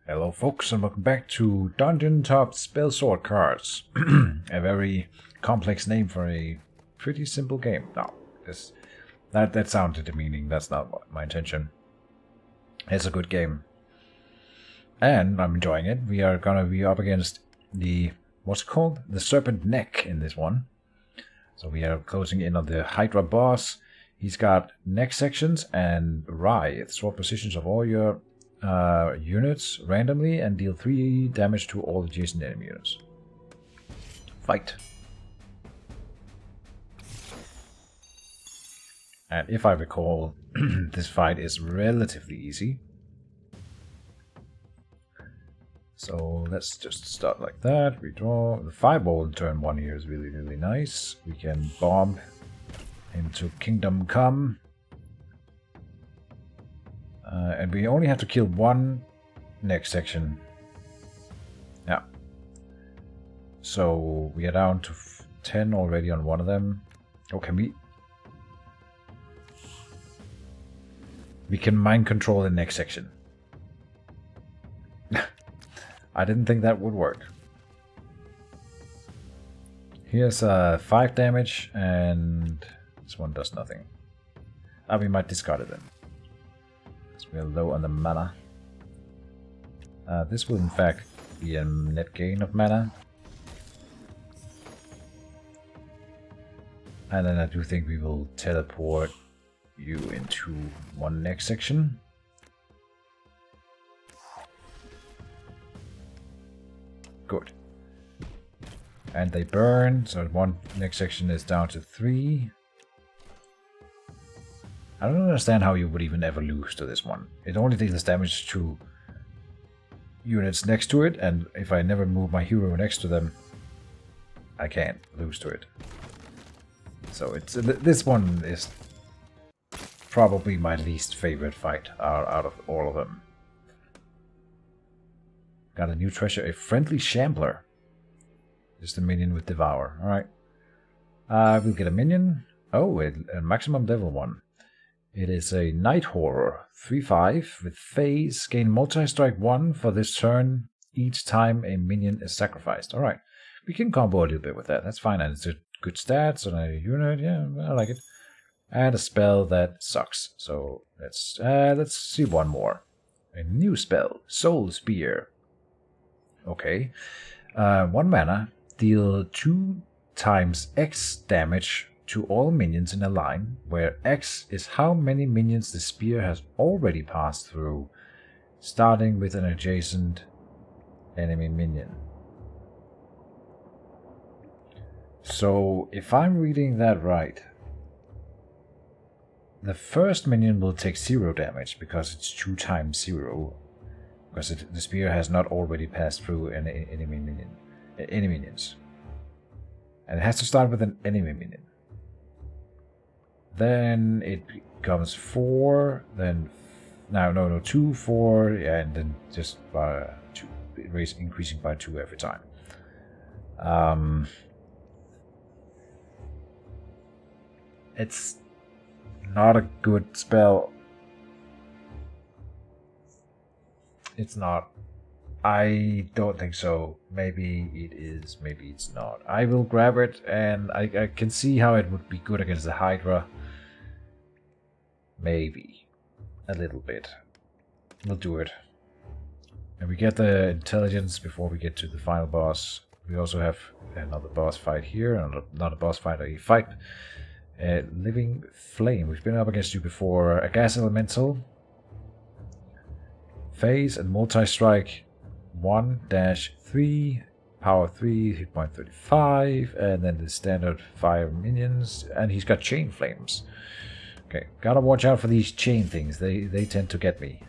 Hello folks and welcome back to DungeonTop Spellsword cards. A very complex name for a pretty simple game. No, that sounded demeaning. That's not my intention. It's a good game. And I'm enjoying it. We are gonna be up against the, what's it called? The Serpent Neck in this one. So we are closing in on the Hydra boss. He's got neck sections and Rye. Swap positions of all your units randomly and deal 3 damage to all adjacent enemy units. Fight. And if I recall, this fight is relatively easy. So let's just start like that. Redraw. The fireball in turn 1 here is really nice. We can bomb into Kingdom Come. And we only have to kill one next section. Yeah. So we are down to 10 already on one of them. Oh, can we? We can mind control the next section. I didn't think that would work. Here's 5 damage, and this one does nothing. We might discard it then. We're low on the mana. This will in fact be a net gain of mana. And then I do think we will teleport you into one next section. Good. And they burn, so one next section is down to 3. I don't understand how you would even ever lose to this one. It only deals damage to units next to it, and if I never move my hero next to them, I can't lose to it. So it's this one is probably my least favorite fight out of all of them. Got a new treasure, a friendly shambler. Just a minion with Devour. Alright. We'll get a minion. Oh, a maximum level 1. It is a Night Horror, 3/5 with phase, gain multi-strike 1 for this turn each time a minion is sacrificed. Alright, we can combo a little bit with that, that's fine, and it's a good stats on a unit, yeah, I like it. And a spell that sucks, so let's see one more. A new spell, Soul Spear. Okay, 1 mana, deal 2 times X damage to all minions in a line, where X is how many minions the spear has already passed through, starting with an adjacent enemy minion. So, if I'm reading that right, the first minion will take 0 damage, because it's 2 times 0, because the spear has not already passed through any minions. And it has to start with an enemy minion. Then it becomes 4, then no 2, 4, yeah, and then just by 2, increasing by 2 every time. It's not a good spell. It's not. I don't think so. Maybe it is, maybe it's not. I will grab it, and I can see how it would be good against the Hydra. Maybe. A little bit. We'll do it. And we get the intelligence before we get to the final boss. We also have another boss fight here. Not a boss fight, a fight. Living Flame. We've been up against you before. A gas elemental. Phase and multi-strike. 1-3. Power 3. Hit point 35. And then the standard fire minions. And he's got chain flames. Okay, gotta watch out for these chain things. They tend to get me.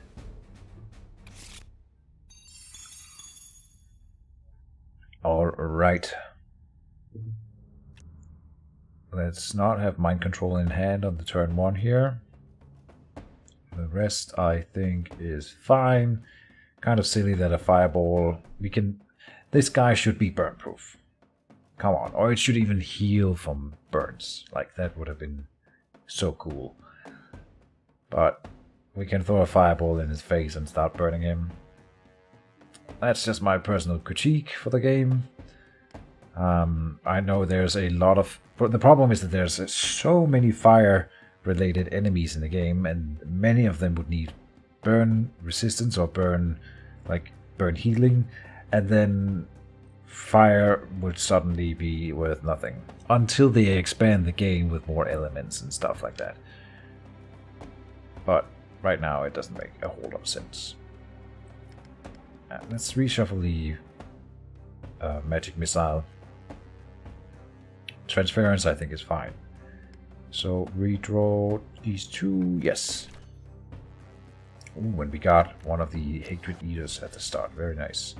Alright. Let's not have mind control in hand on the turn 1 here. The rest I think is fine. Kind of silly that a fireball... This guy should be burn proof. Come on, or it should even heal from burns. Like, that would have been so cool. But we can throw a fireball in his face and start burning him. That's just my personal critique for the game. I know there's a lot of... But the problem is that there's so many fire-related enemies in the game, and many of them would need burn resistance or burn healing, and then fire would suddenly be worth nothing until they expand the game with more elements and stuff like that. But right now it doesn't make a whole lot of sense. Let's reshuffle the magic missile. Transference I think is fine. So redraw these two, yes. Ooh, and we got one of the Hatred Eaters at the start, very nice.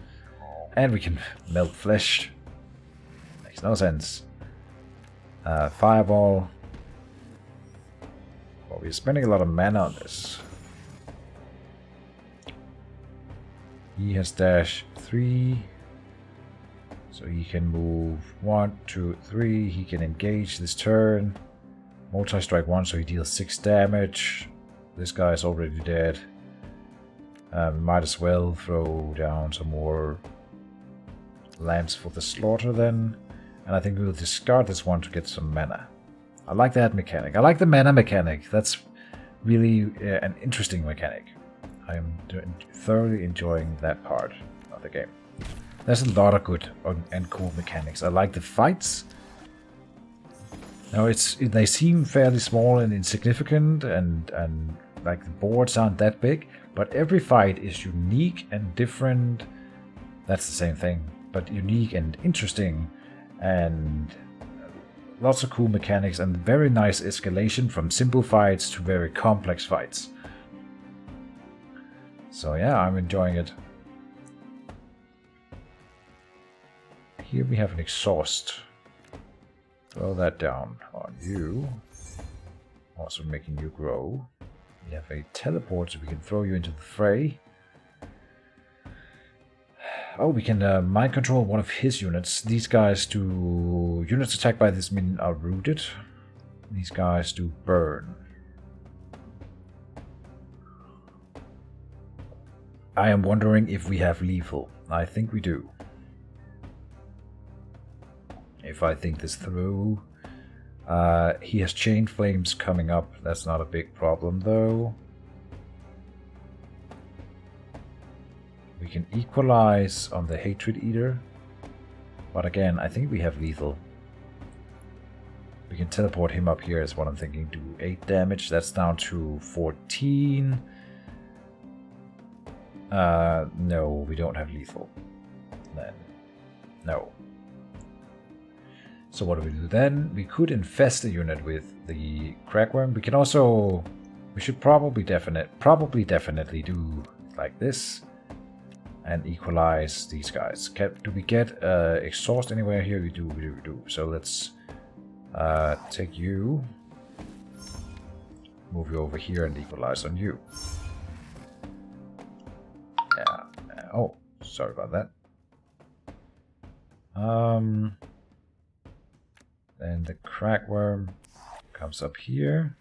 And we can melt flesh. Makes no sense. Fireball. Well, we're spending a lot of mana on this. He has dash 3. So he can move 1, 2, 3. He can engage this turn. Multi-strike 1, so he deals 6 damage. This guy is already dead. Might as well throw down some more lamps for the slaughter then. And I think we'll discard this one to get some mana. I like that mechanic. I like the mana mechanic. That's really an interesting mechanic. I'm thoroughly enjoying that part of the game. There's a lot of good and cool mechanics. I like the fights. Now they seem fairly small and insignificant, and like the boards aren't that big, but every fight is unique and different. That's the same thing, but unique and interesting, and lots of cool mechanics and very nice escalation from simple fights to very complex fights. So yeah, I'm enjoying it. Here we have an exhaust. Throw that down on you. Also making you grow. We have a teleport so we can throw you into the fray. Oh, we can mind control one of his units. These guys do... Units attacked by this minion are rooted. These guys do burn. I am wondering if we have lethal. I think we do. If I think this through. He has chain flames coming up. That's not a big problem though. We can equalize on the Hatred Eater. But again, I think we have lethal. We can teleport him up here is what I'm thinking. Do 8 damage. That's down to 14. No, we don't have lethal. Then, no. So what do we do then? We could infest a unit with the Cragworm. We can also... We should probably definitely do like this. And equalize these guys. Do we get exhaust anywhere here? We do. So let's take you. Move you over here and equalize on you. Yeah. Oh, sorry about that. Then the Cragworm comes up here.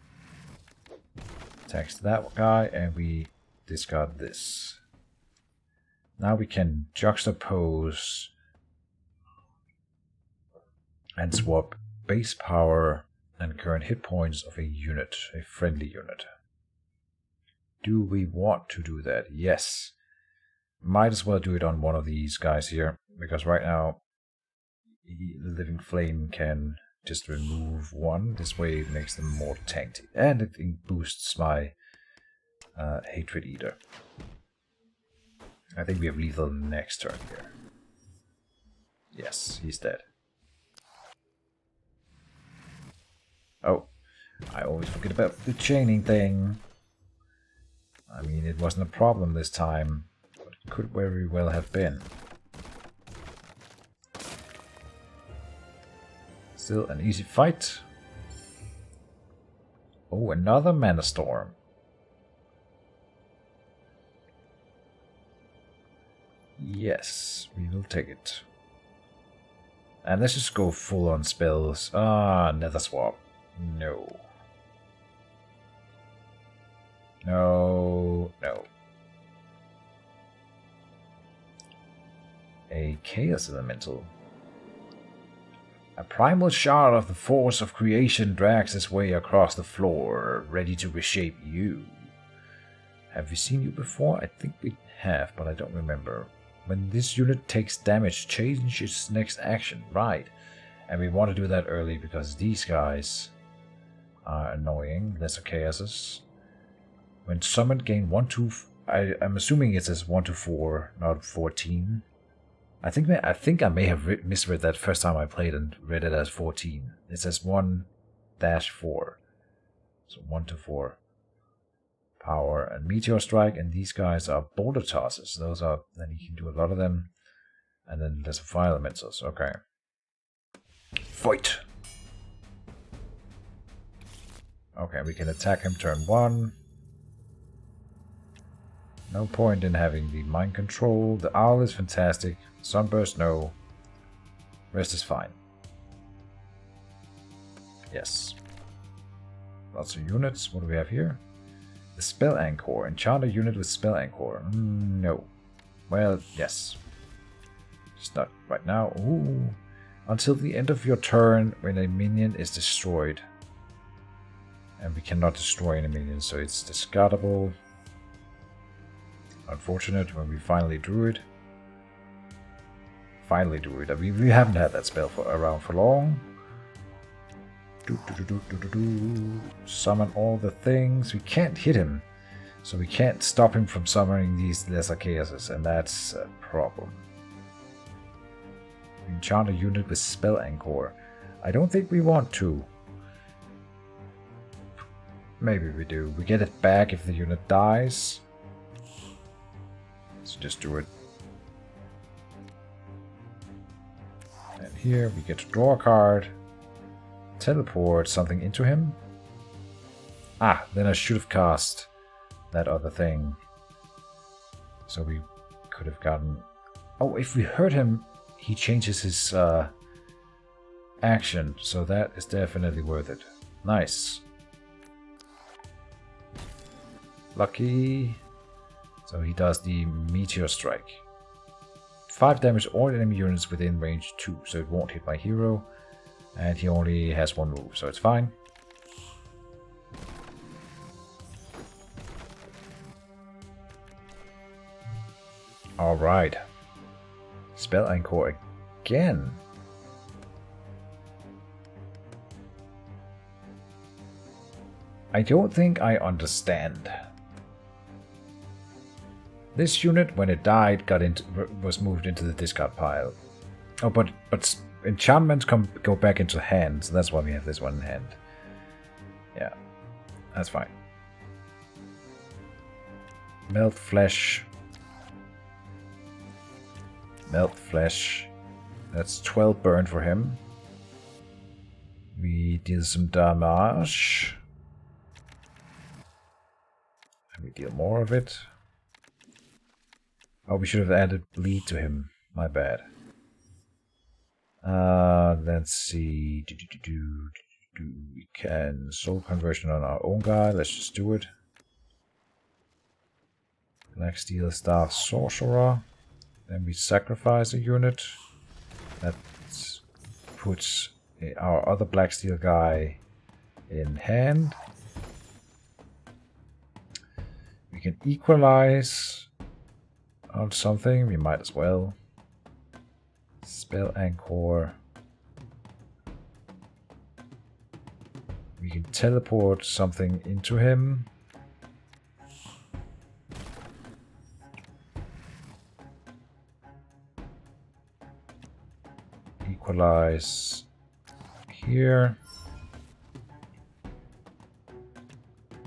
Attacks that guy and we discard this. Now we can juxtapose and swap base power and current hit points of a unit, a friendly unit. Do we want to do that? Yes. Might as well do it on one of these guys here, because right now the Living Flame can just remove one. This way it makes them more tanky. And it boosts my Hatred Eater. I think we have lethal next turn here. Yes, he's dead. Oh, I always forget about the chaining thing. I mean, it wasn't a problem this time, but it could very well have been. Still an easy fight. Oh, another Mana Storm. Yes, we will take it. And let's just go full on spells. Nether Swap. No. No. a Chaos Elemental. A primal shard of the force of creation drags its way across the floor, ready to reshape you. Have we seen you before? I think we have, but I don't remember. When this unit takes damage, change its next action. Right. And we want to do that early because these guys are annoying. Lesser Chaoses. When summoned, gain 1-2. I'm assuming it says 1-4, not 14. I think I may have misread that first time I played and read it as 14. It says 1-4. So 1-4. Power and Meteor Strike, and these guys are Boulder Tosses. Those are, then you can do a lot of them. And then there's some Fire Elementals. Okay. Fight! Okay, we can attack him turn 1. No point in having the mind control. The owl is fantastic. Sunburst, no. Rest is fine. Yes. Lots of units. What do we have here? The Spell Anchor. Enchant a unit with Spell Anchor. No. Well, yes. Just not right now. Ooh. Until the end of your turn when a minion is destroyed. And we cannot destroy any minions, so it's discardable. Unfortunate when we finally drew it. We haven't had that spell around for long. Summon all the things. We can't hit him, so we can't stop him from summoning these lesser chaoses, and that's a problem. Enchant a unit with Spell Anchor. I don't think we want to. Maybe we do. We get it back if the unit dies. So just do it. And here we get to draw a card. Teleport something into him. Ah, then I should have cast that other thing. So we could have gotten... Oh, if we hurt him, he changes his action. So that is definitely worth it. Nice. Lucky. So he does the Meteor Strike. 5 damage all enemy units within range 2, so it won't hit my hero. And he only has 1 move, so it's fine. Alright. Spell Anchor again. I don't think I understand. This unit, when it died, was moved into the discard pile. Oh, but enchantments go back into hand, so that's why we have this one in hand. Yeah, that's fine. Melt Flesh. Melt Flesh. That's 12 burn for him. We deal some damage. And we deal more of it. Oh, we should have added bleed to him. My bad. Let's see. We can soul conversion on our own guy. Let's just do it. Black Steel Staff Sorcerer. Then we sacrifice a unit. That puts our other Black Steel guy in hand. We can equalize on something. We might as well. Spell Anchor. We can teleport something into him. Equalize here.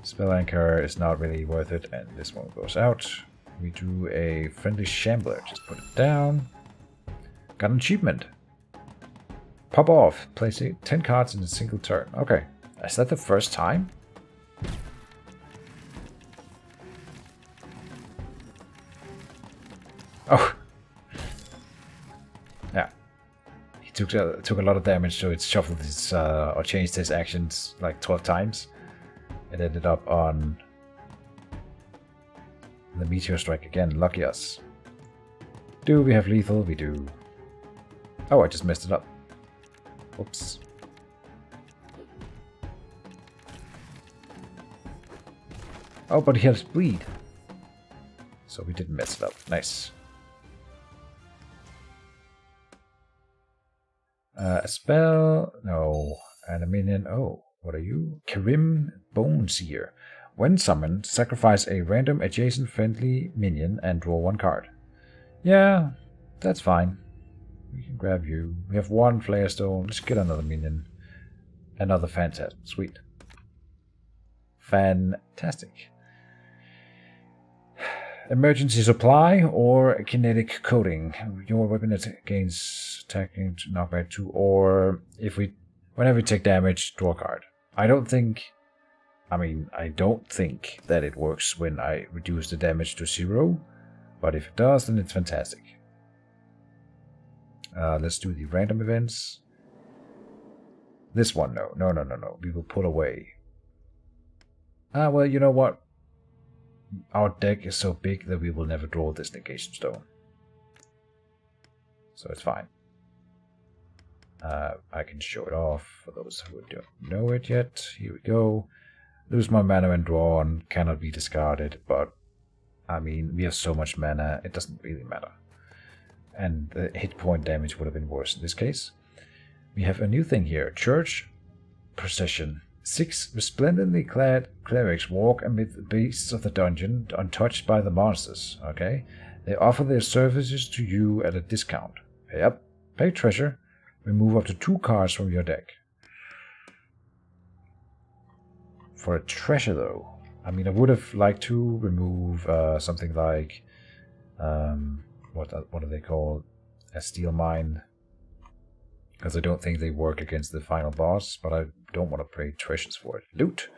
Spell Anchor is not really worth it, and this one goes out. We do a friendly shambler. Just put it down. Got an achievement. Pop off. Placing 10 cards in a single turn. Okay. Is that the first time? Oh. Yeah. He took a lot of damage, so it shuffled his or changed his actions like 12 times. It ended up on the Meteor Strike again. Lucky us. Do we have lethal? We do. Oh, I just messed it up. Oops. Oh, but he has bleed. So we didn't mess it up. Nice. A spell? No. And a minion. Oh, what are you? Karim Boneseer. When summoned, sacrifice a random adjacent friendly minion and draw one card. Yeah, that's fine. We can grab you. We have one Flare Stone. Let's get another minion. Another Phantasm. Sweet. Fantastic. Emergency supply or kinetic coating. Your weapon gains attacking to knockback 2, or whenever we take damage, draw a card. I don't think that it works when I reduce the damage to 0, but if it does, then it's fantastic. Let's do the random events. This one, no. We will pull away. Well, you know what? Our deck is so big that we will never draw this negation stone. So it's fine. I can show it off for those who don't know it yet. Here we go. Lose my mana when drawn, cannot be discarded, but I mean, we have so much mana, it doesn't really matter. And the hit point damage would have been worse in this case. We have a new thing here, Church Procession. 6 resplendently clad clerics walk amid the beasts of the dungeon, untouched by the monsters. Okay? They offer their services to you at a discount. Pay up, pay treasure, remove up to 2 cards from your deck. For a treasure, though, I mean, I would have liked to remove something like, what are they called? A steel mine. Because I don't think they work against the final boss, but I don't want to pay treasures for it. Loot.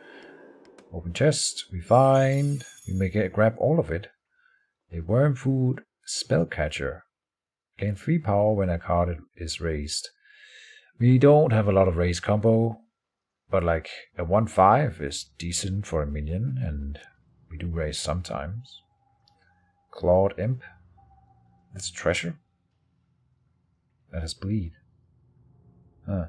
Open chest. We find. We may grab all of it. A worm food spellcatcher. Gain 3 power when a card is raised. We don't have a lot of raised combo, but like a 1/5 is decent for a minion, and we do raise sometimes. Clawed Imp. That's a treasure. That has bleed. Huh.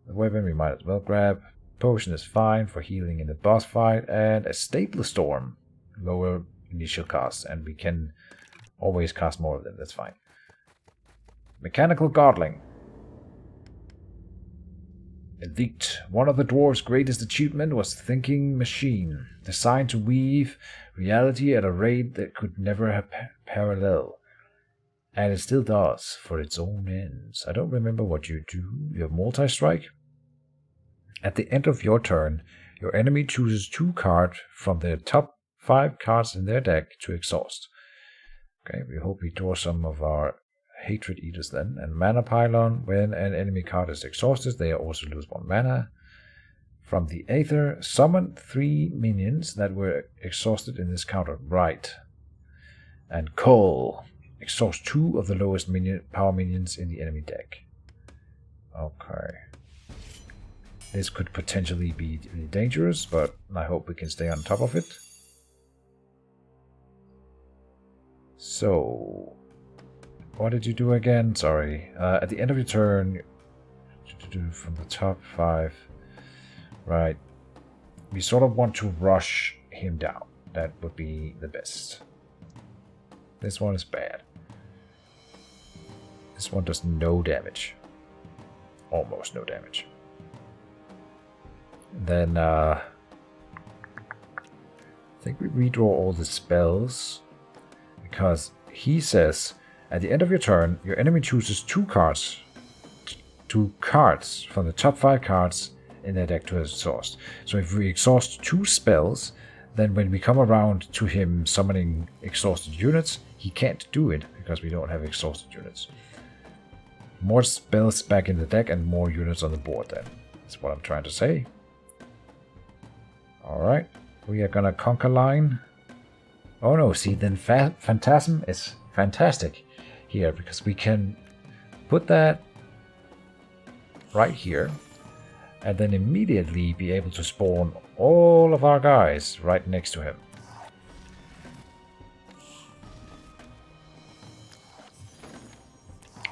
The weapon we might as well grab. Potion is fine for healing in the boss fight, and a Stapler Storm. Lower initial cost, and we can always cast more of them, that's fine. Mechanical Godling. Elite. One of the dwarves' greatest achievement was Thinking Machine, designed to weave reality at a rate that could never have parallel. And it still does, for its own ends. I don't remember what you do. You have multi-strike. At the end of your turn, your enemy chooses 2 cards from their top 5 cards in their deck to exhaust. Okay, we hope we draw some of our Hatred Eaters then. And Mana Pylon, when an enemy card is exhausted, they also lose 1 mana. From the Aether, summon 3 minions that were exhausted in this counter. Right. And Cole. Exhaust 2 of the lowest power minions in the enemy deck. Okay. This could potentially be really dangerous, but I hope we can stay on top of it. So, what did you do again? Sorry. At the end of your turn, from the top 5. Right. We sort of want to rush him down. That would be the best. This one is bad. This one does no damage. Almost no damage. Then, I think we redraw all the spells. Because he says, at the end of your turn, your enemy chooses 2 cards. 2 cards from the top 5 cards in their deck to exhaust. So if we exhaust 2 spells, then when we come around to him summoning exhausted units, he can't do it because we don't have exhausted units. More spells back in the deck and more units on the board then. That's what I'm trying to say. Alright, we are gonna conquer line. Oh no, see, then Phantasm is fantastic here because we can put that right here and then immediately be able to spawn all of our guys right next to him.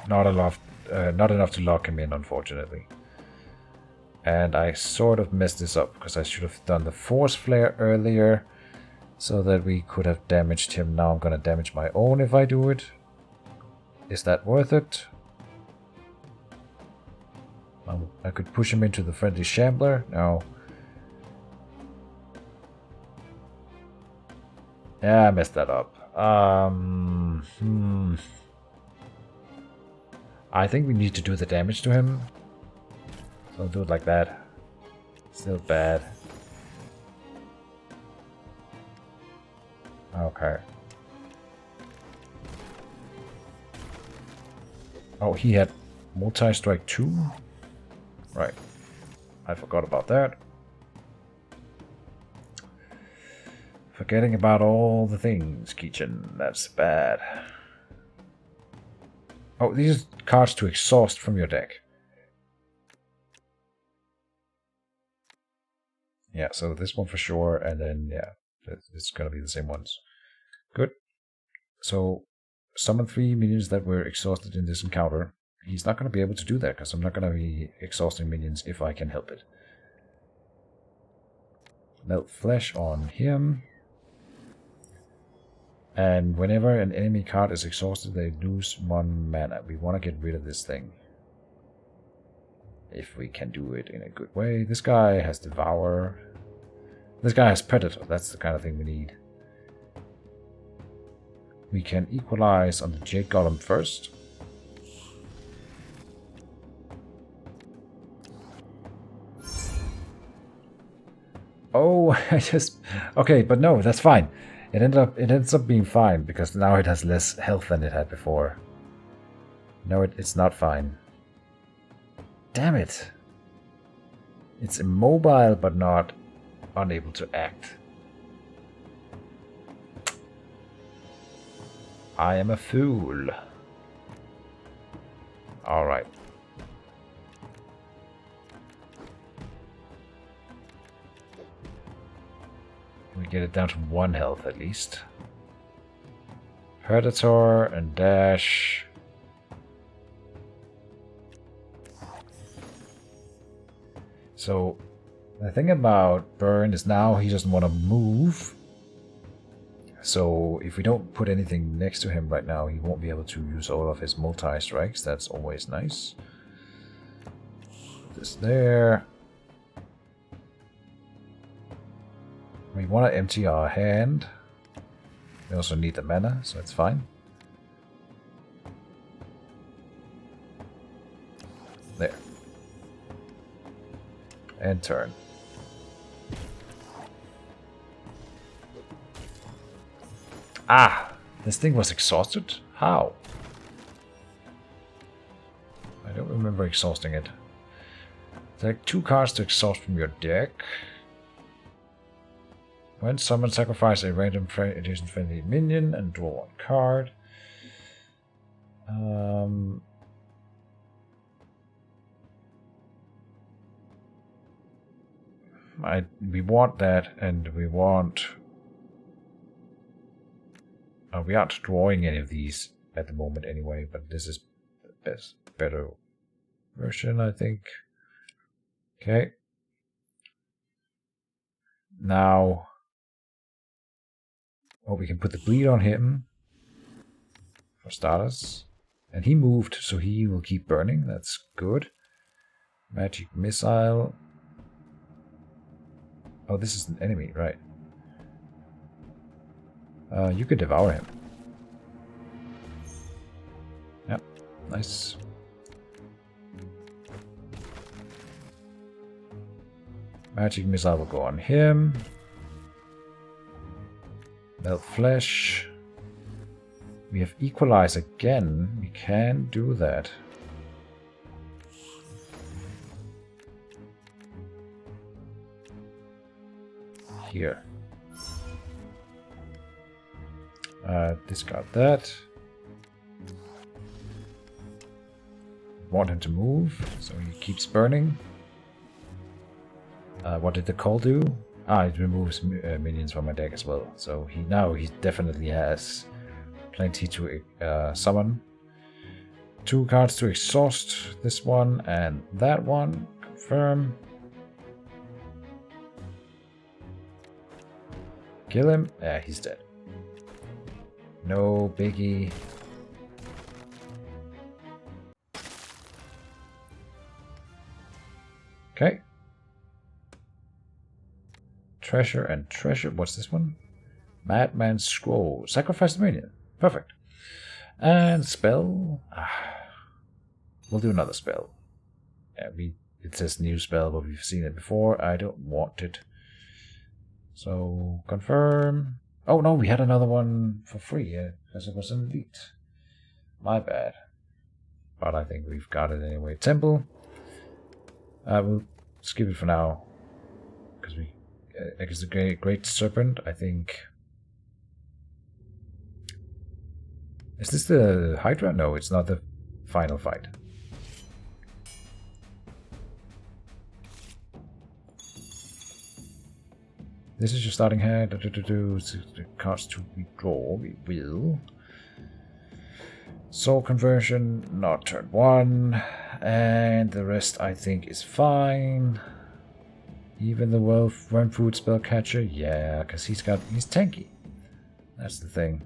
Not enough to lock him in, unfortunately. And I sort of messed this up because I should have done the force flare earlier so that we could have damaged him. Now I'm gonna damage my own if I do it. Is that worth it? I could push him into the friendly shambler. No. Yeah, I messed that up. I think we need to do the damage to him. So I'll do it like that. Still bad. Okay. Oh, he had multi-strike 2? Right. I forgot about that. Forgetting about all the things, Keejchen. That's bad. Oh, these are cards to exhaust from your deck. Yeah, so this one for sure, and then, yeah, it's gonna be the same ones. Good. So, summon 3 minions that were exhausted in this encounter. He's not gonna be able to do that, because I'm not gonna be exhausting minions if I can help it. Melt Flesh on him. And whenever an enemy card is exhausted, they lose 1 mana. We want to get rid of this thing. If we can do it in a good way. This guy has Devour. This guy has Predator. That's the kind of thing we need. We can equalize on the Jade Golem first. Oh, I just... Okay, but no, that's fine. It ends up being fine, because now it has less health than it had before. No, it's not fine. Damn it! It's immobile, but not unable to act. I am a fool. Alright. We get it down to 1 health at least. Predator and dash. So the thing about Burn is now he doesn't want to move. So if we don't put anything next to him right now, he won't be able to use all of his multi-strikes. That's always nice. Put this there. We want to empty our hand. We also need the mana, so it's fine. There. And turn. Ah! This thing was exhausted? How? I don't remember exhausting it. Take 2 cards to exhaust from your deck. When summoned, sacrifice a random adjacent friendly minion and draw 1 card. We want that, and we want... we aren't drawing any of these at the moment anyway, but this is the better version, I think. Okay. Now... Oh, we can put the bleed on him, for starters. And he moved, so he will keep burning. That's good. Magic Missile. Oh, this is an enemy, right. You could devour him. Yep, nice. Magic Missile will go on him. Melt Flesh. We have Equalize again. We can do that. Here. Discard that. Want him to move, so he keeps burning. What did the call do? Ah, it removes minions from my deck as well. So he definitely has plenty to summon. 2 cards to exhaust this one and that one. Confirm. Kill him. Yeah, he's dead. No biggie. Okay. Treasure and treasure. What's this one? Madman's Scroll. Sacrifice the minion. Perfect. And spell. We'll do another spell. Yeah, it says new spell, but we've seen it before. I don't want it. So confirm. Oh no, we had another one for free, because it was an elite. My bad. But I think we've got it anyway. Temple. We'll skip it for now. Because the great serpent, I think. Is this the Hydra? No, it's not the final fight. This is your starting hand. Cards to withdraw. We will. Soul conversion, not turn 1. And the rest I think is fine. Even the worm food spell catcher, yeah, because he's tanky. That's the thing.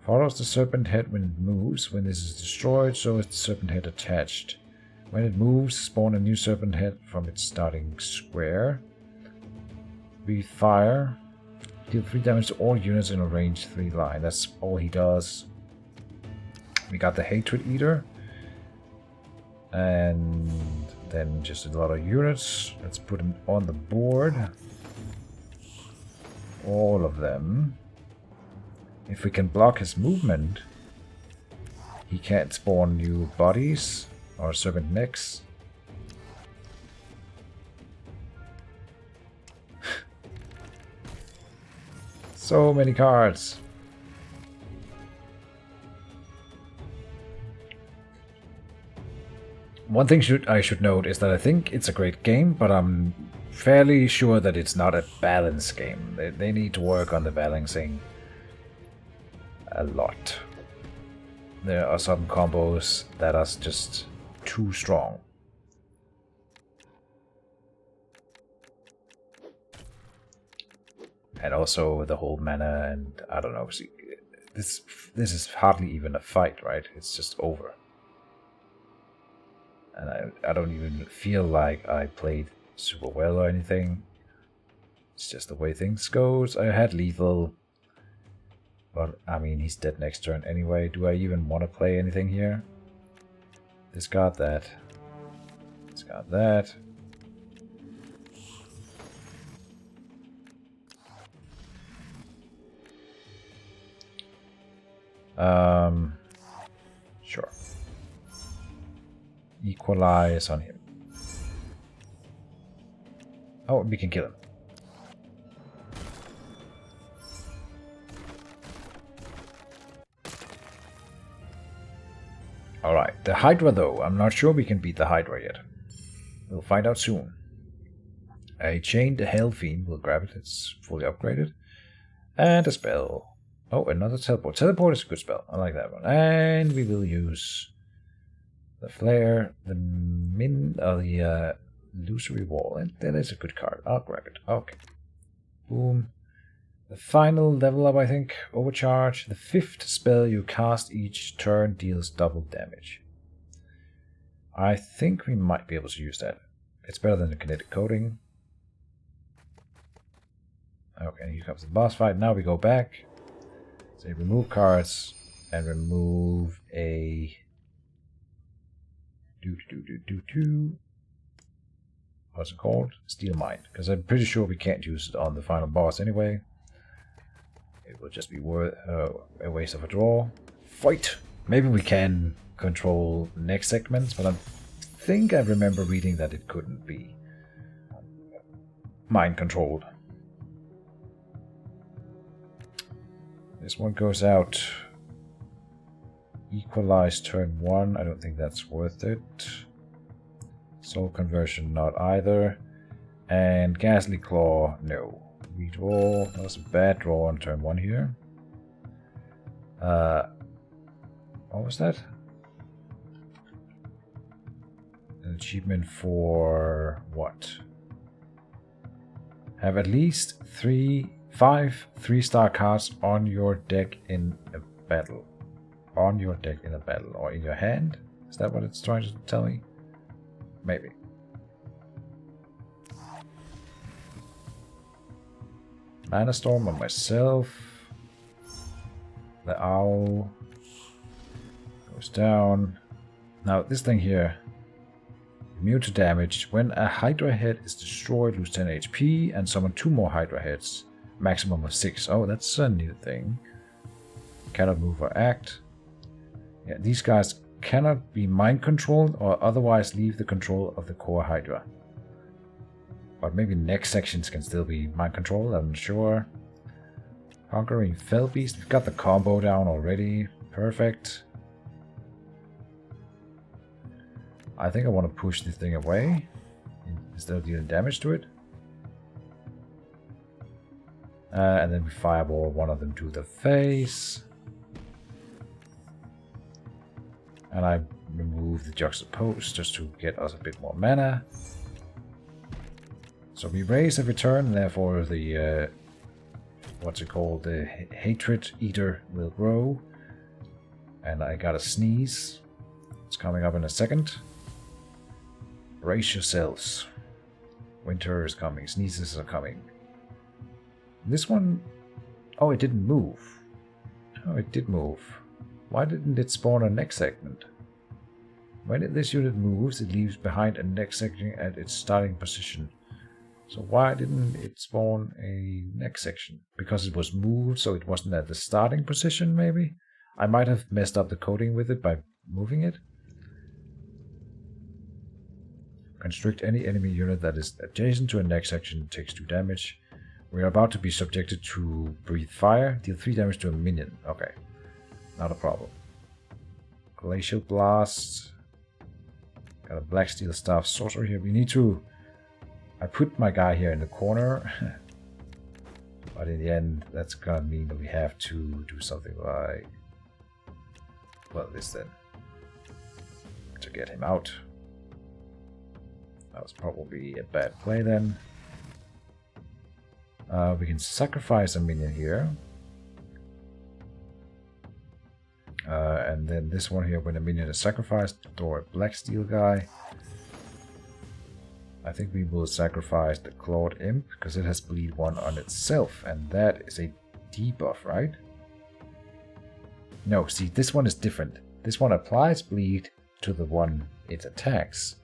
Follows the serpent head when it moves. When this is destroyed, so is the serpent head attached. When it moves, spawn a new serpent head from its starting square. Breathe fire. Deal 3 damage to all units in a range 3 line. That's all he does. We got the Hatred Eater. And then just a lot of units. Let's put them on the board. All of them. If we can block his movement, he can't spawn new bodies or serpent necks. So many cards. One thing I should note is that I think it's a great game, but I'm fairly sure that it's not a balanced game. They need to work on the balancing a lot. There are some combos that are just too strong. And also the whole mana, and I don't know. See, this is hardly even a fight, right? It's just over. And I don't even feel like I played super well or anything. It's just the way things goes. I had lethal, but I mean he's dead next turn anyway. Do I even want to play anything here? Discard that. Discard that. Sure. Equalize on him. Oh, we can kill him. Alright, the Hydra though. I'm not sure we can beat the Hydra yet. We'll find out soon. A Chained Hell Fiend. We'll grab it. It's fully upgraded. And a spell. Oh, another teleport. Teleport is a good spell. I like that one. And we will use the Flare, the Illusory Wall. And that is a good card. I'll grab it. Okay. Boom. The final level up, I think. Overcharge. The 5th spell you cast each turn deals double damage. I think we might be able to use that. It's better than the kinetic coating. Okay, here comes the boss fight. Now we go back. Say remove cards and remove a what's it called? Steel Mind. Because I'm pretty sure we can't use it on the final boss anyway. It will just be a waste of a draw. Fight! Maybe we can control next segments, but I think I remember reading that it couldn't be mind controlled. This one goes out. Equalize turn 1. I don't think that's worth it. Soul conversion, not either. And Ghastly Claw, no. Redraw. That was a bad draw on turn 1 here. What was that? achievement for what? Have at least 5 3-star cards on your deck in a battle. On your deck in a battle, or in your hand? Is that what it's trying to tell me? Maybe. Mana Storm on myself. The owl goes down. Now this thing here, immune to damage. When a Hydra head is destroyed, lose 10 HP and summon 2 more Hydra heads. Maximum of 6. Oh, that's a new thing. Cannot move or act. Yeah, these guys cannot be mind controlled or otherwise leave the control of the core Hydra. But maybe next sections can still be mind controlled, I'm not sure. Conquering Fell Beast, we've got the combo down already. Perfect. I think I want to push this thing away instead of dealing damage to it. And then we fireball one of them to the face. And I remove the Juxtapose just to get us a bit more mana. So we raise every turn, therefore the what's it called? The Hatred Eater will grow. And I gotta sneeze. It's coming up in a second. Brace yourselves. Winter is coming. Sneezes are coming. This one... Oh, it didn't move. Oh, it did move. Why didn't it spawn a next segment? When this unit moves, it leaves behind a next section at its starting position. So why didn't it spawn a next section? Because it was moved, so it wasn't at the starting position, maybe? I might have messed up the coding with it by moving it. Constrict any enemy unit that is adjacent to a next section, takes 2 damage. We are about to be subjected to Breathe Fire. Deal 3 damage to a minion. Okay. Not a problem. Glacial Blast. Got a Black Steel Staff Sorcerer here. We need to... I put my guy here in the corner. But in the end, that's gonna mean that we have to do something like... Well, this then. To get him out. That was probably a bad play then. We can sacrifice a minion here. And then this one here, when a minion is sacrificed, throw a Black Steel guy. I think we will sacrifice the Clawed Imp, because it has Bleed 1 on itself, and that is a debuff, right? No, see, this one is different. This one applies Bleed to the one it attacks.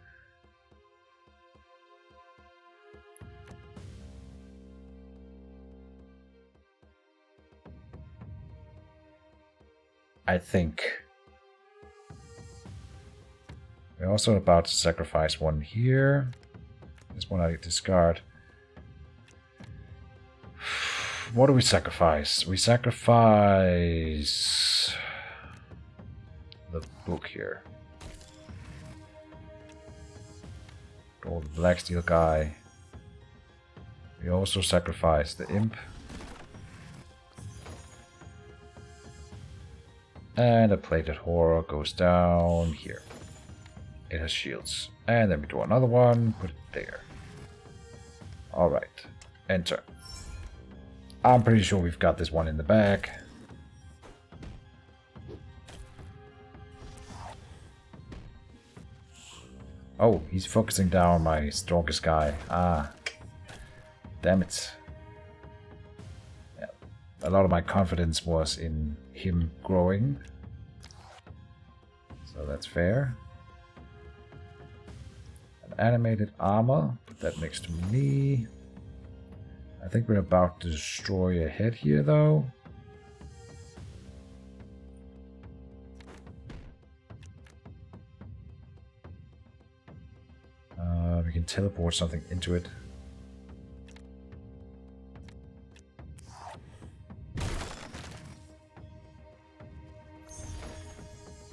I think. We're also about to sacrifice one here. This one I discard. What do we sacrifice? We sacrifice the book here. Gold Black Steel guy. We also sacrifice the imp. And a Plated Horror goes down here. It has shields. And then we do another one, put it there. Alright, enter. I'm pretty sure we've got this one in the bag. Oh, he's focusing down my strongest guy. Ah, damn it. Yeah, a lot of my confidence was in him growing. So that's fair. An animated armor, put that next to me. I think we're about to destroy a head here though. We can teleport something into it.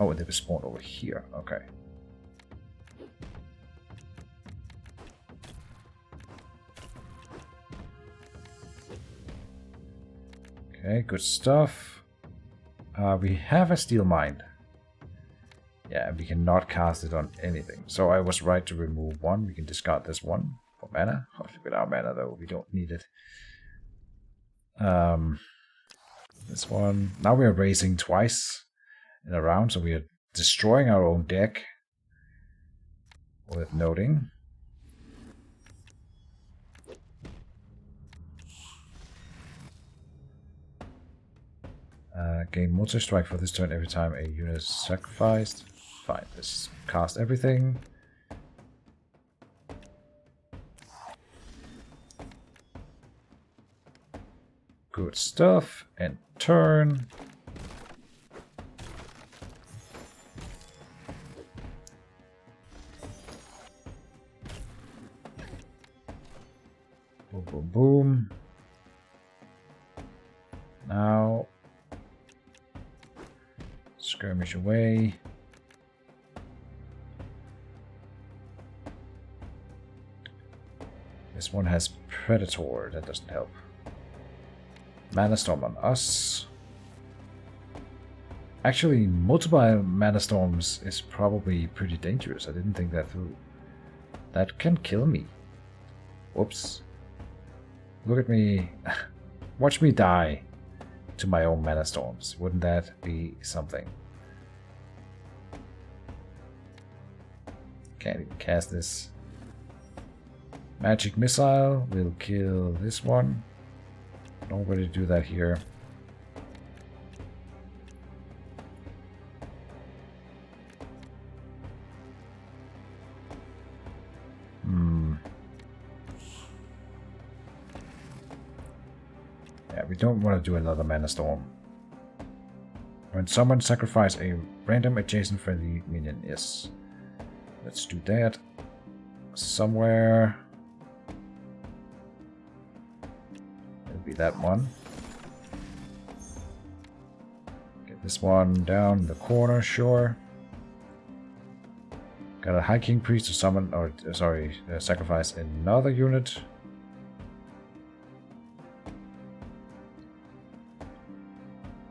Oh, and they were spawned over here. Okay. Okay, good stuff. We have a Steel Mind. Yeah, we cannot cast it on anything. So I was right to remove one. We can discard this one for mana. Oh, look at our mana though. We don't need it. This one. Now we are racing twice in a round, so we are destroying our own deck. Worth noting. Gain multi-strike for this turn every time a unit is sacrificed. Fine, let's cast everything. Good stuff. And turn. Boom, boom, boom. Now, skirmish away. This one has Predator, that doesn't help. Mana Storm on us. Actually, multiple Mana Storms is probably pretty dangerous. I didn't think that through. That can kill me. Whoops. Look at me. Watch me die to my own Mana Storms. Wouldn't that be something? Can't even cast this. Magic Missile will kill this one. Don't really do that here. Yeah, we don't want to do another Mana Storm. When someone sacrifices a random adjacent friendly minion, yes. Let's do that. Somewhere. It'll be that one. Get this one down in the corner, sure. Got a High King Priest to summon, or sorry, sacrifice another unit.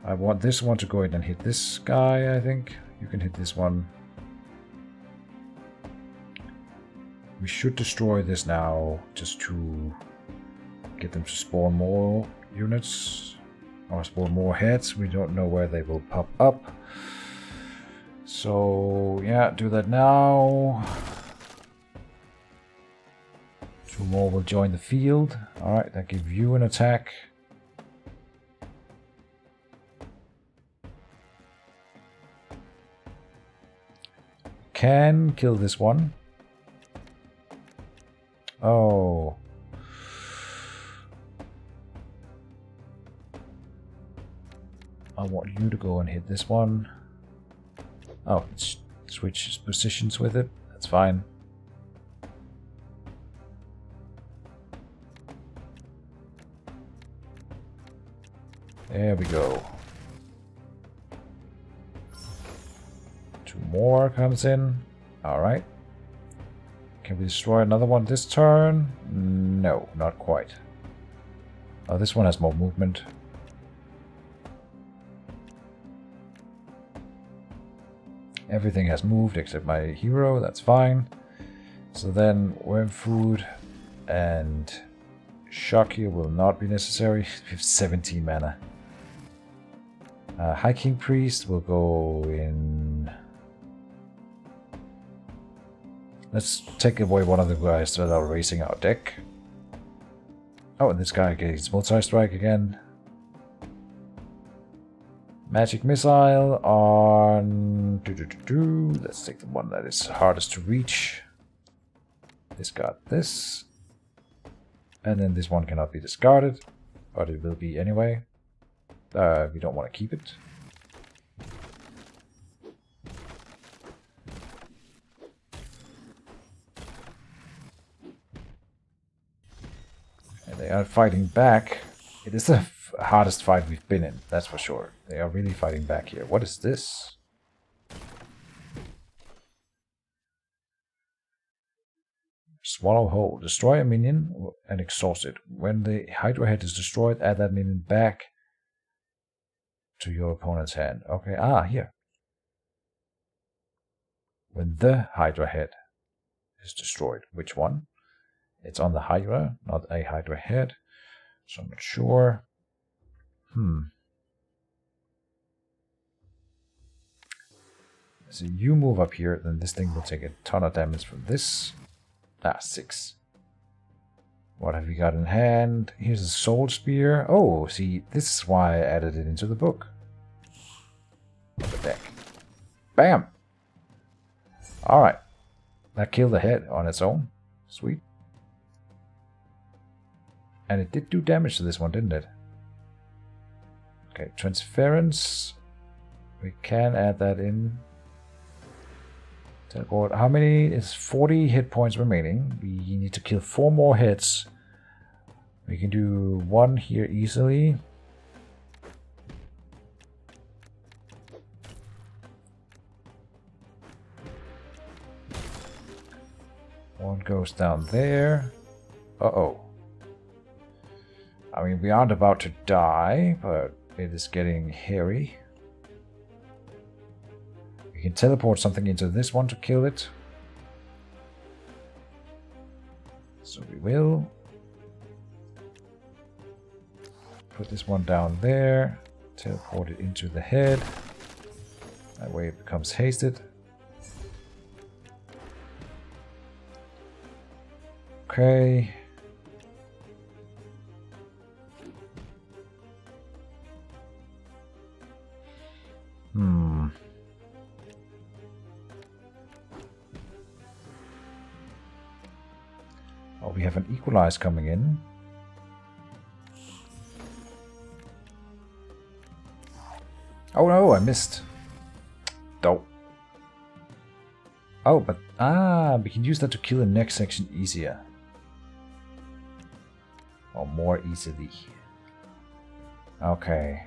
I want this one to go in and hit this guy, I think. You can hit this one. We should destroy this now, just to get them to spawn more units. Or spawn more heads. We don't know where they will pop up. So, yeah, do that now. 2 more will join the field. Alright, that gives you an attack. Can kill this one. Oh. I want you to go and hit this one. Oh, it switches positions with it. That's fine. There we go. 2 more comes in. Alright. Can we destroy another one this turn? No, not quite. Oh, this one has more movement. Everything has moved except my hero, that's fine. So then Worm Food and Shock here will not be necessary. We have 17 mana. High King Priest will go in. Let's take away one of the guys that are racing our deck. Oh, and this guy gets multi-strike again. Magic Missile on... Let's take the one that is hardest to reach. Discard this. And then this one cannot be discarded, but it will be anyway. We don't want to keep it. And they are fighting back. It is the hardest fight we've been in, that's for sure. They are really fighting back here. What is this? Swallow whole. Destroy a minion and exhaust it. When the Hydra head is destroyed, add that minion back to your opponent's hand. Okay, here. when the Hydra head is destroyed. Which one? It's on the Hydra, not a Hydra head. So I'm not sure. So you move up here, then this thing will take a ton of damage from this. 6. What have we got in hand? Here's a soul spear. Oh, see, this is why I added it into the book. On the deck. Bam! Alright. That killed the head on its own. Sweet. And it did do damage to this one, didn't it? Okay, transference. We can add that in. Teleport. How many? It's 40 hit points remaining. We need to kill 4 more hits. We can do 1 here easily. One goes down there. Uh-oh. I mean, we aren't about to die, but it is getting hairy. We can teleport something into this one to kill it. So we will. Put this one down there. Teleport it into the head. That way it becomes hasted. Okay. Oh, we have an equalize coming in. Oh no, I missed. Dope. Oh, but we can use that to kill the next section easier. Or more easily. Okay.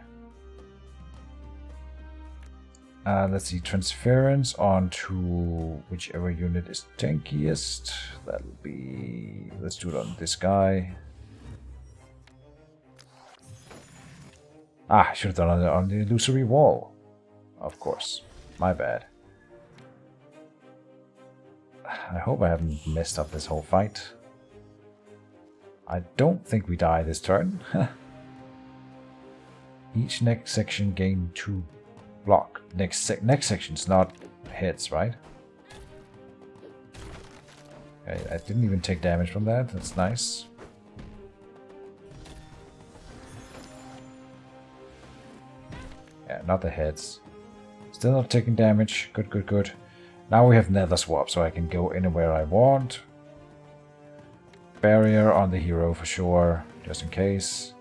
Let's see, transference onto whichever unit is tankiest. That'll be... let's do it on this guy. I should have done it on the illusory wall. Of course. My bad. I hope I haven't messed up this whole fight. I don't think we die this turn. Each next section gain 2 block. Next section's not hits, right? Okay, I didn't even take damage from that. That's nice. Yeah, not the heads. Still not taking damage. Good, good, good. Now we have nether swap, so I can go anywhere I want. Barrier on the hero for sure, just in case.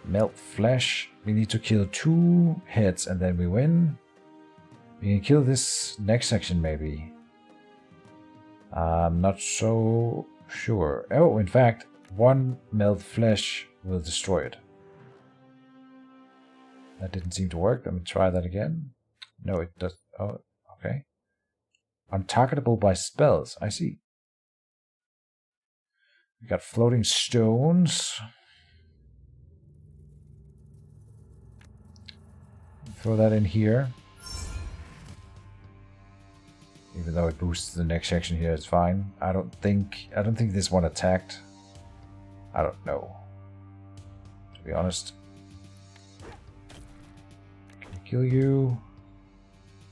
Melt flesh. We need to kill 2 heads and then we win. We can kill this next section maybe. I'm not so sure. Oh, in fact, 1 melt flesh will destroy it. That didn't seem to work. Let me try that again. No, it does. Oh, okay. Untargetable by spells. I see. We got floating stones. Throw that in here. Even though it boosts the next section here, it's fine. I don't think this one attacked. I don't know. To be honest. Can we kill you?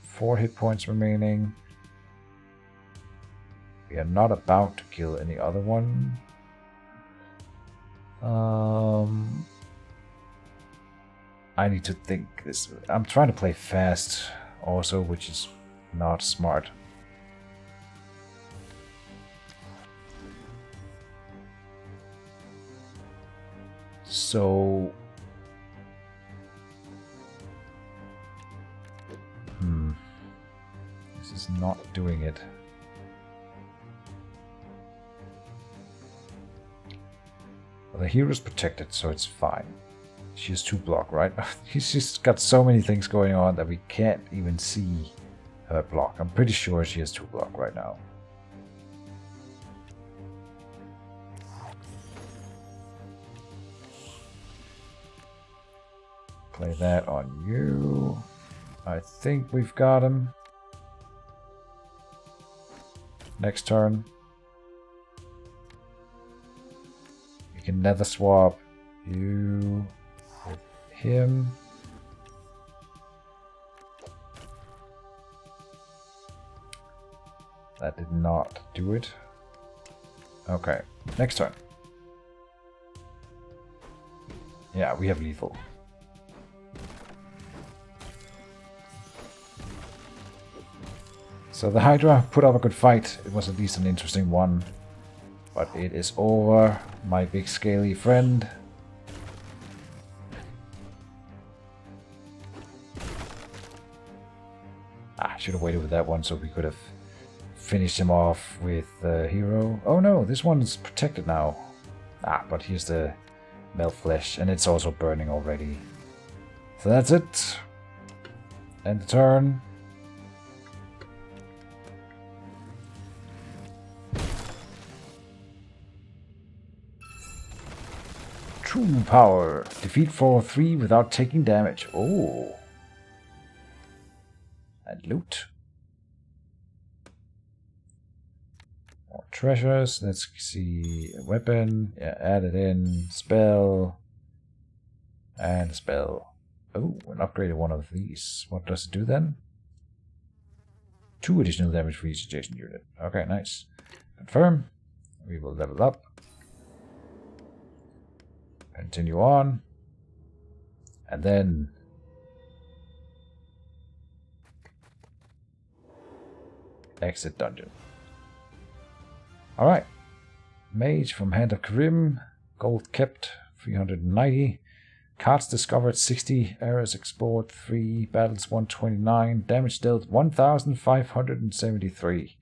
4 hit points remaining. We are not about to kill any other one. I need to think this. I'm trying to play fast also, which is not smart. So this is not doing it. Well, the hero's protected, so it's fine. She has 2 block, right? She's just got so many things going on that we can't even see her block. I'm pretty sure she has 2 block right now. Play that on you. I think we've got him. next turn. You can nether swap you with him. That did not do it. Okay, next turn. Yeah, we have lethal. So the Hydra put up a good fight. It was at least an interesting one. But it is over, my big scaly friend. Ah, should have waited with that one so we could have finished him off with the hero. Oh no, this one's protected now. Ah, but here's the melt flesh, and it's also burning already. So that's it. End the turn. True power. Defeat 4/3 without taking damage. Oh. And loot. More treasures. Let's see. A weapon. Yeah, add it in. Spell. And spell. Oh, and upgraded one of these. What does it do then? 2 additional damage for each adjacent unit. Okay, nice. Confirm. We will level up. Continue on. And then exit dungeon. Alright. Mage from Hand of Karim. Gold kept 390. Cards discovered 60. Errors explored 3. Battles 129. Damage dealt 1573.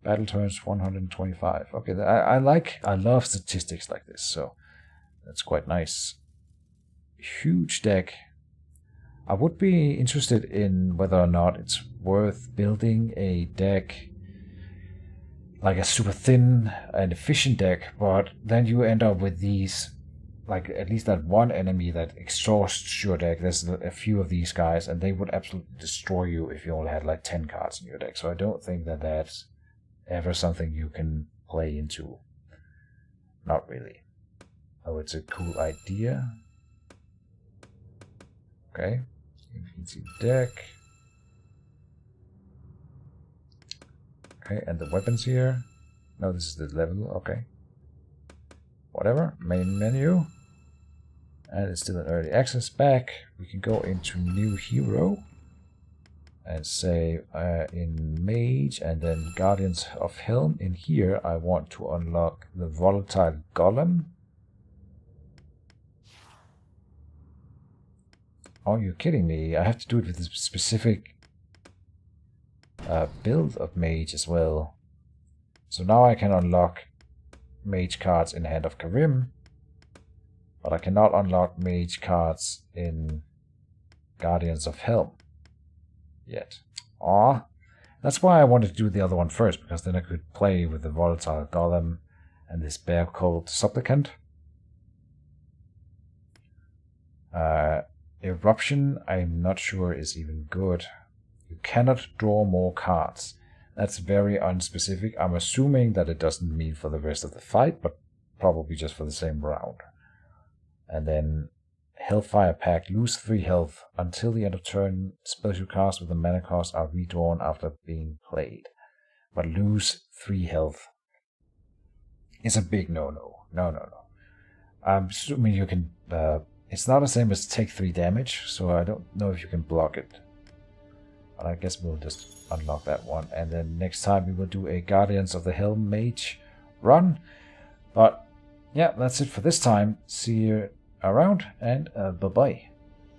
Battle turns 125. Okay, I love statistics like this, so that's quite nice. Huge deck. I would be interested in whether or not it's worth building a deck like a super thin and efficient deck, but then you end up with these, like at least that one enemy that exhausts your deck. There's a few of these guys, and they would absolutely destroy you if you only had like 10 cards in your deck. So I don't think that that's ever something you can play into. Not really. Oh, it's a cool idea. Okay, you can see the deck. Okay, and the weapons here. No, this is the level. Okay. Whatever. Main menu. And it's still an early access back. We can go into new hero. And say in Mage and then Guardians of Helm. In here, I want to unlock the Volatile Golem. Oh, you're kidding me. I have to do it with a specific build of Mage as well. So now I can unlock Mage cards in Hand of Karim, but I cannot unlock Mage cards in Guardians of Helm yet. Aw. That's why I wanted to do the other one first, because then I could play with the Volatile Golem and this Bear Cold Supplicant. Eruption, I'm not sure is even good. You cannot draw more cards. That's very unspecific. I'm assuming that it doesn't mean for the rest of the fight, but probably just for the same round. And then Hellfire Pact, lose 3 health. Until the end of turn, spells you cast with a mana cost are redrawn after being played. But lose 3 health is a big no-no. No. I'm assuming you can... it's not the same as take 3 damage, so I don't know if you can block it. But I guess we'll just unlock that one. And then next time we will do a Guardians of the Helm Mage run. But yeah, that's it for this time. See you around, and bye-bye.